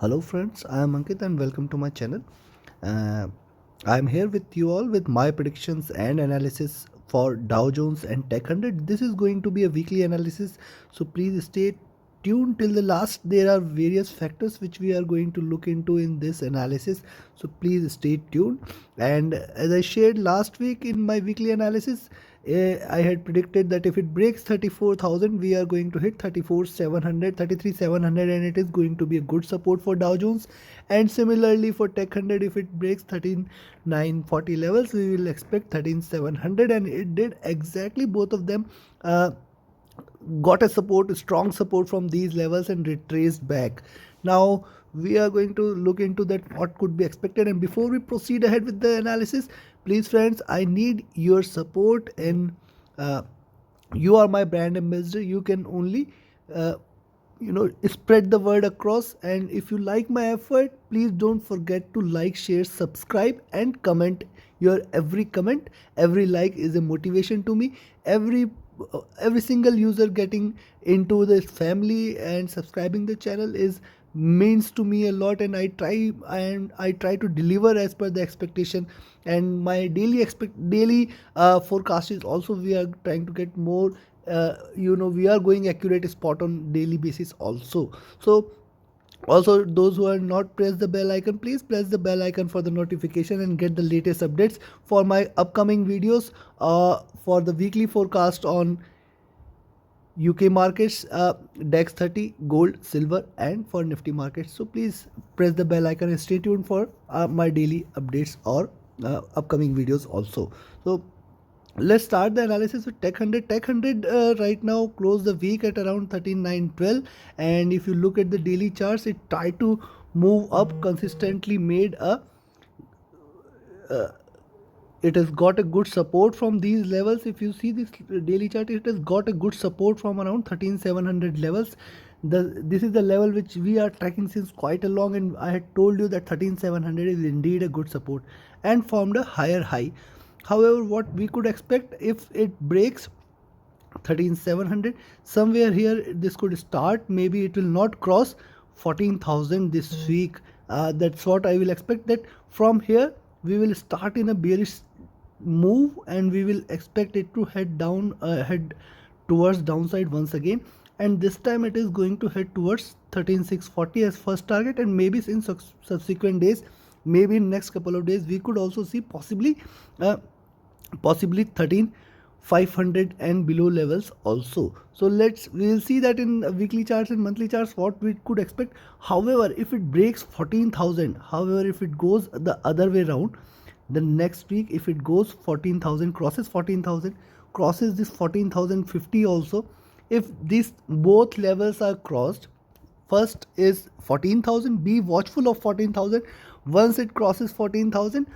Hello friends, I am Ankit and welcome to my channel. I am here with you all with my predictions and analysis for Dow Jones and Tech 100. This is going to be a weekly analysis, so please stay tuned till the last. There are various factors which we are going to look into in this analysis, so please stay tuned. And as I shared last week in my weekly analysis, I had predicted that if it breaks 34,000, we are going to hit 34,700, 33,700, and it is going to be a good support for Dow Jones. And similarly for Tech 100, if it breaks 13,940 levels, we will expect 13,700, and it did exactly both of them. Got a support, strong support from these levels and retraced back. Now we are going to look into that what could be expected, and before we proceed ahead with the analysis, please friends, I need your support in uh, you are my brand ambassador. You can only uh, spread the word across, and if you like my effort, please don't forget to like, share, subscribe and comment. Your every comment, every like is a motivation to me. Every single user getting into this family and subscribing the channel is means to me a lot, and I try to deliver as per the expectation. And my daily forecast is also, we are trying to get more, we are going accurate spot on daily basis also. So also, those who are not press the bell icon, please press the bell icon for the notification and get the latest updates for my upcoming videos, for the weekly forecast on UK markets, DAX 30, gold, silver, and for Nifty markets. So please press the bell icon and stay tuned for my daily updates or upcoming videos also. So let's start the analysis with Tech 100. Tech 100 right now closed the week at around 13,912, and if you look at the daily charts, it tried to move up consistently, made a it has got a good support from these levels. If you see this daily chart, it has got a good support from around 13,700 levels. This is the level which we are tracking since quite a long, and I had told you that 13,700 is indeed a good support and formed a higher high. However, what we could expect, if it breaks 13,700 somewhere here, this could start, maybe it will not cross 14,000 this week. That's what I will expect, that from here we will start in a bearish move, and we will expect it to head down, head towards downside once again, and this time it is going to head towards 13,640 as first target, and maybe in subsequent days, maybe in next couple of days, we could also see possibly 13,500 and below levels also. So we will see that in weekly charts and monthly charts what we could expect. However, if it breaks 14,000, however, if it goes the other way around, the next week, if it goes 14,000, crosses 14,000, crosses this 14,050 also, if these both levels are crossed, first is 14,000, be watchful of 14,000. Once it crosses 14,000,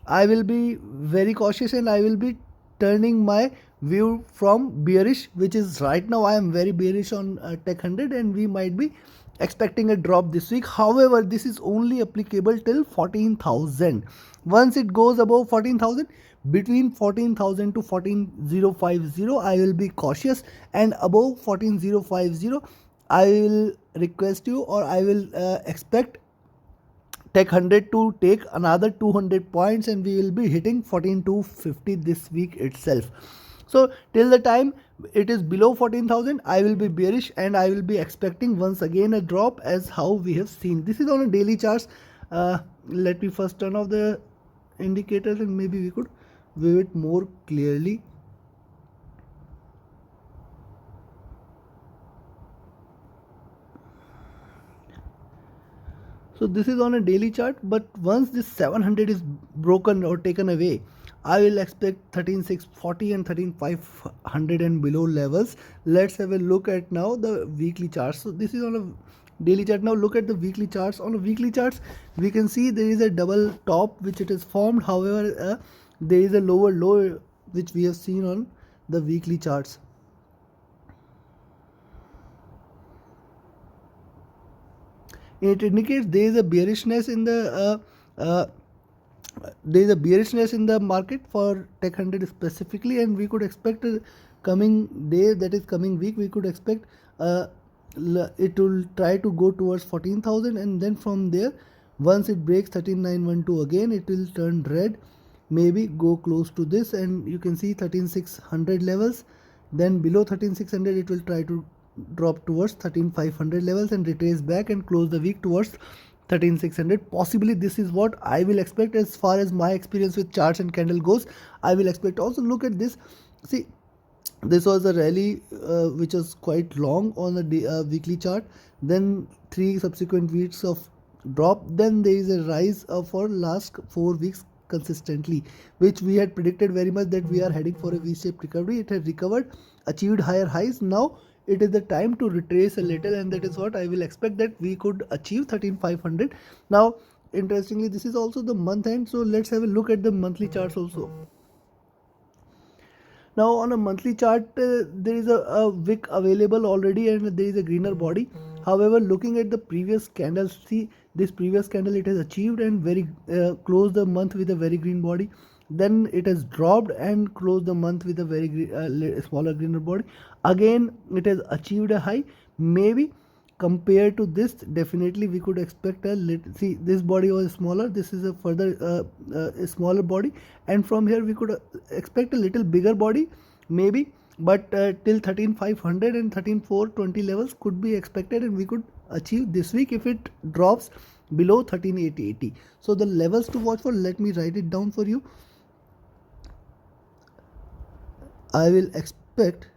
I will be very cautious, and I will be turning my view from bearish, which is right now I am very bearish on Tech 100, and we might be expecting a drop this week. However, this is only applicable till 14,000. Once it goes above 14,000, between 14,000 to 14,050, I will be cautious, and above 14,050, I will request you, or I will expect Tech 100 to take another 200 points, and we will be hitting 14,250 this week itself. So till the time it is below 14,000, I will be bearish, and I will be expecting once again a drop, as how we have seen. This is on a daily charts. Let me first turn off the indicators, and maybe we could view it more clearly. So this is on a daily chart, but once this 700 is broken or taken away, I will expect 13,640 and 13,500 and below levels. Let's have a look at now the weekly charts. So this is on a daily chart. Now look at the weekly charts. On the weekly charts, we can see there is a double top which it is formed. However, there is a lower low which we have seen on the weekly charts. It indicates there is a bearishness in the there is a bearishness in the market for Tech 100 specifically, and we could expect a coming day, that is coming week, we could expect it will try to go towards 14,000, and then from there, once it breaks 13,912 again, it will turn red, maybe go close to this, and you can see 13,600 levels. Then below 13,600 it will try to drop towards 13,500 levels and retrace back and close the week towards 13,600. Possibly this is what I will expect as far as my experience with charts and candle goes. I will expect. Also look at this. See, this was a rally which was quite long on the weekly chart. Then 3 subsequent weeks of drop. Then there is a rise for last 4 weeks consistently, which we had predicted very much that we are heading for a V-shaped recovery. It has recovered, achieved higher highs. Now it is the time to retrace a little, and that is what I will expect, that we could achieve 13,500. Now interestingly, this is also the month end, so let's have a look at the monthly charts also. Now on a monthly chart, there is a wick available already and there is a greener body. However, looking at the previous candles, see this previous candle, it has achieved and very closed the month with a very green body. Then it has dropped and closed the month with a very smaller greener body. Again it has achieved a high. Maybe compared to this, definitely we could expect a little. See, this body was smaller, this is a further a smaller body, and from here we could expect a little bigger body maybe, but till 13,500 and 13,420 levels could be expected, and we could achieve this week if it drops below 13,880. So the levels to watch for, let me write it down for you. I will expect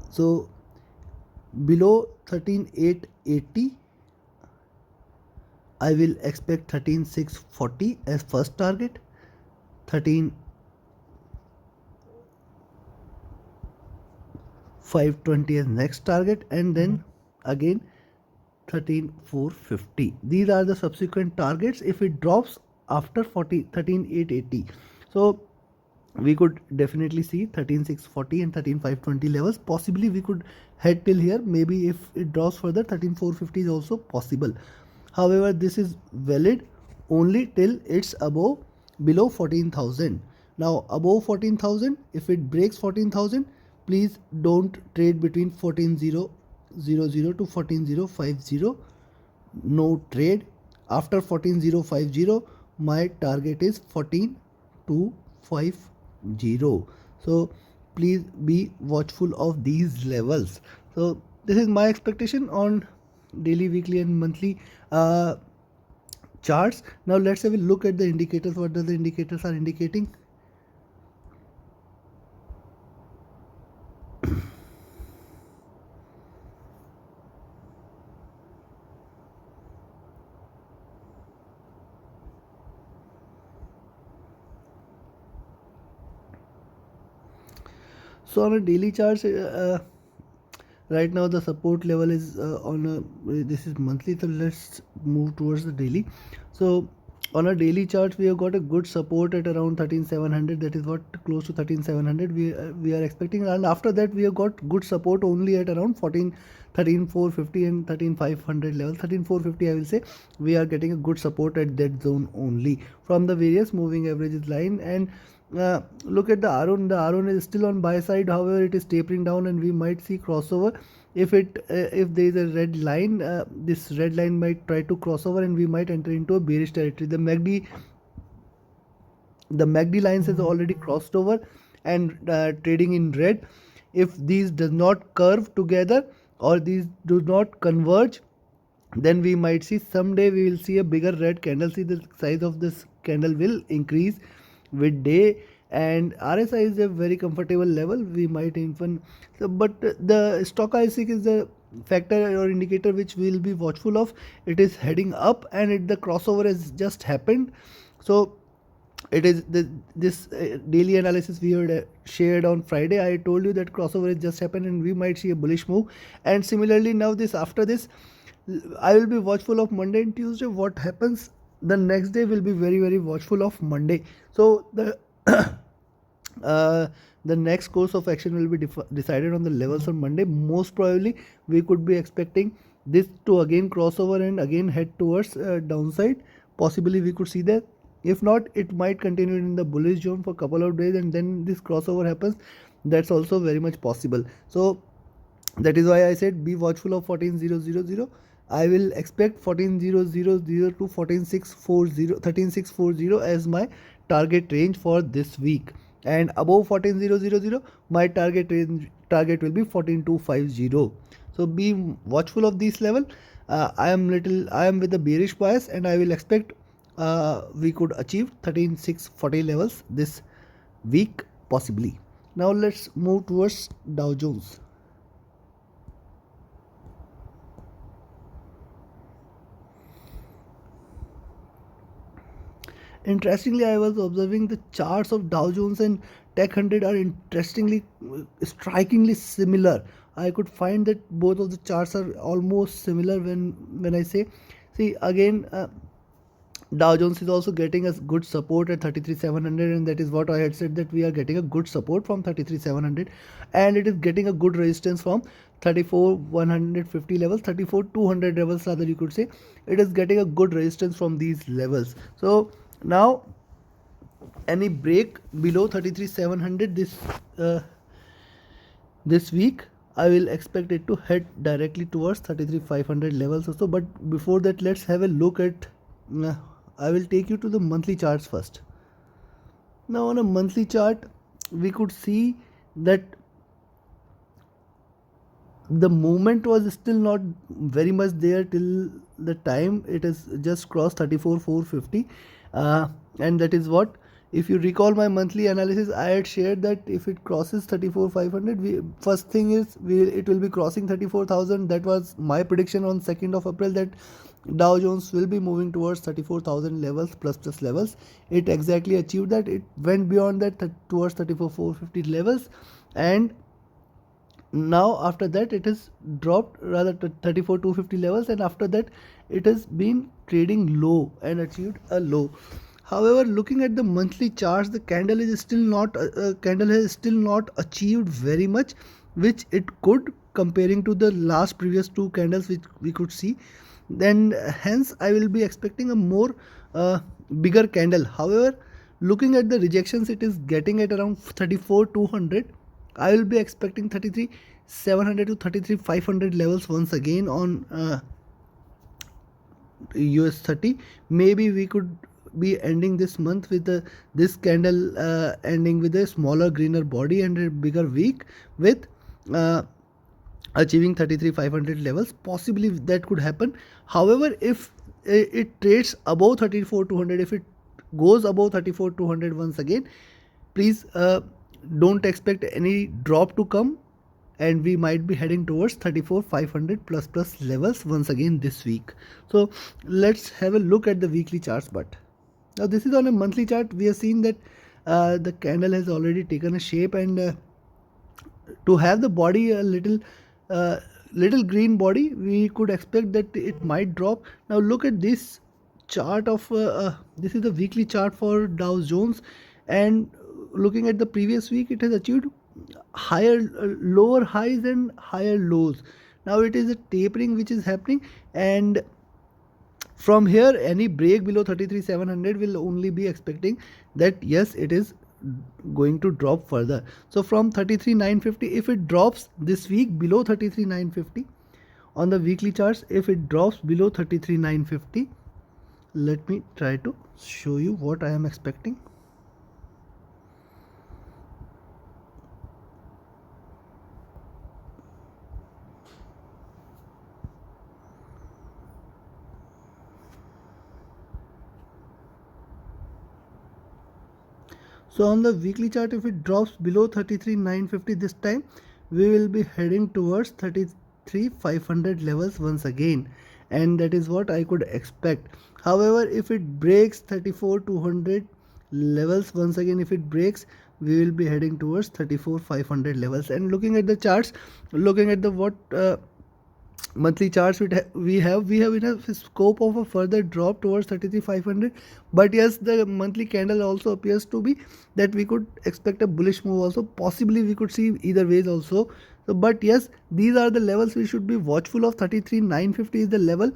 so below 13,880 I will expect 13,640 as first target, 13,520 as next target, and then again 13,450. These are the subsequent targets if it drops after 13,880. So we could definitely see 13,640 and 13,520 levels. Possibly we could head till here. Maybe if it drops further, 13,450 is also possible. However, this is valid only till it's below 14,000. Now above 14,000, if it breaks 14,000, please don't trade between 14,000 to 14,050. No trade. After 14,050, my target is 14,250. So please be watchful of these levels. So this is my expectation on daily, weekly and monthly charts. Now let's have a look at the indicators. What the indicators are indicating? So on a daily charts, right now the support level is this is monthly, so let's move towards the daily. So on a daily chart, we have got a good support at around 13,700. That is what, close to 13,700 we are expecting, and after that we have got good support only at around 13,450 and 13,500 level. 13,450 I will say we are getting a good support at that zone only from the various moving averages line. And look at the RON. The RON is still on buy side. However, it is tapering down, and we might see crossover. If there is a red line, this red line might try to cross over, and we might enter into a bearish territory. The MACD lines has already crossed over and trading in red. If these does not curve together or these do not converge, then we might see someday we will see a bigger red candle. See, the size of this candle will increase with day, and RSI is a very comfortable level. We might even but the stochastic is the factor or indicator which we will be watchful of. It is heading up, and the crossover has just happened. So it is this daily analysis we had shared on Friday. I told you that crossover has just happened and we might see a bullish move. And similarly, now after this I will be watchful of Monday and Tuesday. What happens the next day will be very, very watchful of Monday. So the the next course of action will be decided on the levels on Monday. Most probably we could be expecting this to again crossover and again head towards downside. Possibly we could see that If not, it might continue in the bullish zone for a couple of days and then this crossover happens. That's also very much possible. So that is why I said be watchful of 14000. I will expect 14000 to 13640 as my target range for this week, and above 14000 my target will be 14250. So be watchful of this level. I am with the bearish bias, and I will expect we could achieve 13640 levels this week possibly. Now let's move towards Dow Jones. Interestingly, I was observing the charts of Dow Jones and Tech 100 are strikingly similar. I could find that both of the charts are almost similar when I say, see again, Dow Jones is also getting a good support at 33,700, and that is what I had said, that we are getting a good support from 33,700, and it is getting a good resistance from 34,150 levels, 34,200 levels rather you could say. It is getting a good resistance from these levels. So now any break below 33,700 this week, I will expect it to head directly towards 33,500 levels also. But before that, let's have a look at I will take you to the monthly charts first. Now on a monthly chart, we could see that the movement was still not very much there till the time it has just crossed 34,450, and that is what, if you recall my monthly analysis, I had shared that if it crosses 34,500, first thing is it will be crossing 34,000. That was my prediction on 2nd of April, that Dow Jones will be moving towards 34,000 levels plus levels. It exactly achieved that. It went beyond that towards 34,450 levels, and now after that it has dropped rather to 34,250 levels, and after that it has been trading low and achieved a low. However, looking at the monthly charts, the candle has still not achieved very much, which it could, comparing to the last previous two candles which we could see. Then hence I will be expecting a more bigger candle. However, looking at the rejections it is getting at around 34,200, I will be expecting 33,700 to 33,500 levels once again on US 30. Maybe we could be ending this month with this candle ending with a smaller greener body and a bigger wick with achieving 33,500 levels. Possibly that could happen. However, if it trades above 34,200, if it goes above 34,200 once again, please don't expect any drop to come, and we might be heading towards 34,500 plus levels once again this week. So let's have a look at the weekly charts. But now this is on a monthly chart. We have seen that the candle has already taken a shape, and to have the body a little green body, we could expect that it might drop. Now look at this chart of this is the weekly chart for Dow Jones, and looking at the previous week, it has achieved lower highs and higher lows. Now it is a tapering which is happening, and from here any break below 33,700 will only be expecting that yes, it is going to drop further. So from 33,950, if it drops this week below 33,950 on the weekly charts, if it drops below 33,950, let me try to show you what I am expecting. So on the weekly chart, if it drops below 33,950 this time, we will be heading towards 33,500 levels once again, and that is what I could expect. However, if it breaks 34,200 levels once again, if it breaks, we will be heading towards 34,500 levels. And looking at the charts, looking at the monthly charts we have enough scope of a further drop towards 33,500. But yes, the monthly candle also appears to be that we could expect a bullish move also. Possibly we could see either ways also. So, but yes, these are the levels we should be watchful of. 33,950 is the level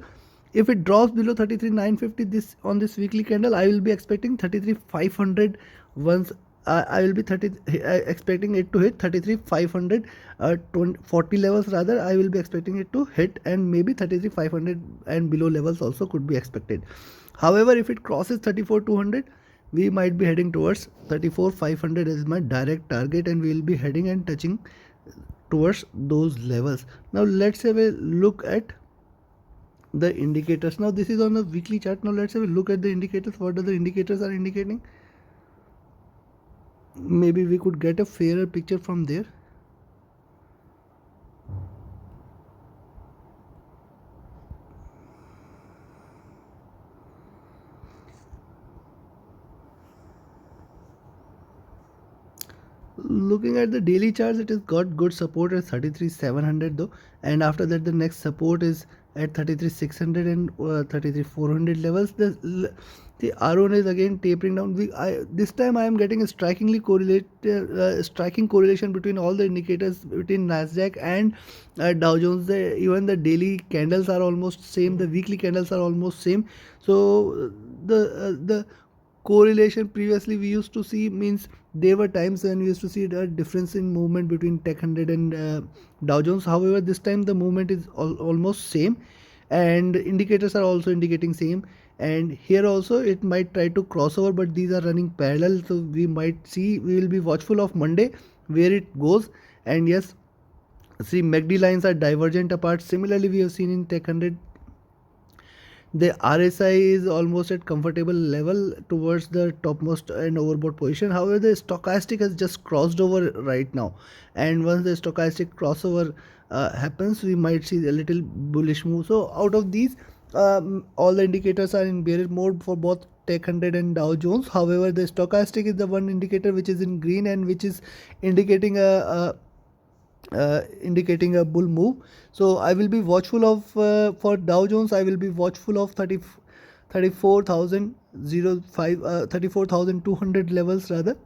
If it drops below 33,950 this on this weekly candle, I will be expecting 33,500 once. I will be expecting it to hit 33,500 40 levels rather. I will be expecting it to hit, and maybe 33,500 and below levels also could be expected. However, if it crosses 34,200, we might be heading towards 34,500 as my direct target, and we will be heading and touching towards those levels. Now let's have a look at the indicators. Now this is on a weekly chart. Now let's have a look at the indicators. What are the indicators are indicating? Maybe we could get a fairer picture from there. Looking at the daily charts, it has got good support at 33,700 though, and after that the next support is at 33,600 and 33,400 levels. The R1 is again tapering down. This time I am getting a striking correlation between all the indicators between Nasdaq and Dow Jones. Even the daily candles are almost same. The weekly candles are almost same. So the correlation previously we used to see means there were times when we used to see a difference in movement between Tech 100 and Dow Jones. However, this time the movement is almost same, and indicators are also indicating same. And here also it might try to cross over, but these are running parallel, so we will be watchful of Monday where it goes. And yes, see, MACD lines are divergent apart. Similarly, we have seen in Tech 100 the RSI is almost at comfortable level towards the topmost and overbought position. However, the stochastic has just crossed over right now, and once the stochastic crossover happens, we might see a little bullish move. So out of these, all the indicators are in bearish mode for both Tech 100 and Dow Jones. However, the stochastic is the one indicator which is in green and which is indicating a bull move. So I will be watchful of for Dow Jones. I will be watchful of 34,200 levels rather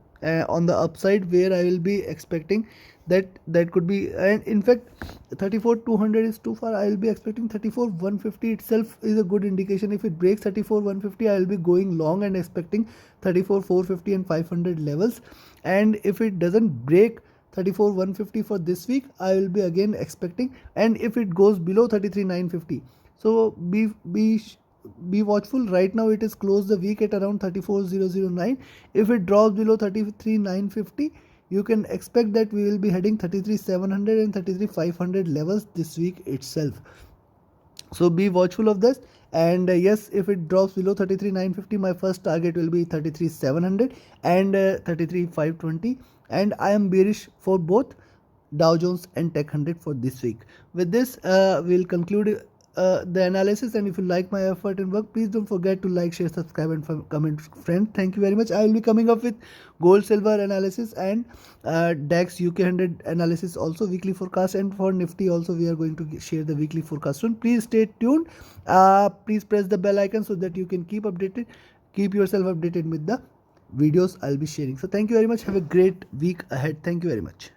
on the upside, where I will be expecting that could be, and in fact 34,200 is too far. I will be expecting 34,150 itself is a good indication. If it breaks 34,150, I will be going long and expecting 34,450 and 500 levels. And if it doesn't break 34,150 for this week, I will be again expecting, and if it goes below 33,950, so be watchful. Right now it is closed the week at around 34,009. If it drops below 33,950, you can expect that we will be heading 33,700 and 33,500 levels this week itself. So be watchful of this. And yes, if it drops below 33,950, my first target will be 33,700 and 33,520. And I am bearish for both Dow Jones and Tech 100 for this week. With this, we'll conclude the analysis. And if you like my effort and work, please don't forget to like, share, subscribe, and comment, friend. Thank you very much. I will be coming up with gold, silver analysis and DAX UK 100 analysis also, weekly forecast, and for Nifty also we are going to share the weekly forecast soon. Please stay tuned. Please press the bell icon so that you can keep yourself updated with the videos I'll be sharing. So thank you very much. Have a great week ahead. Thank you very much.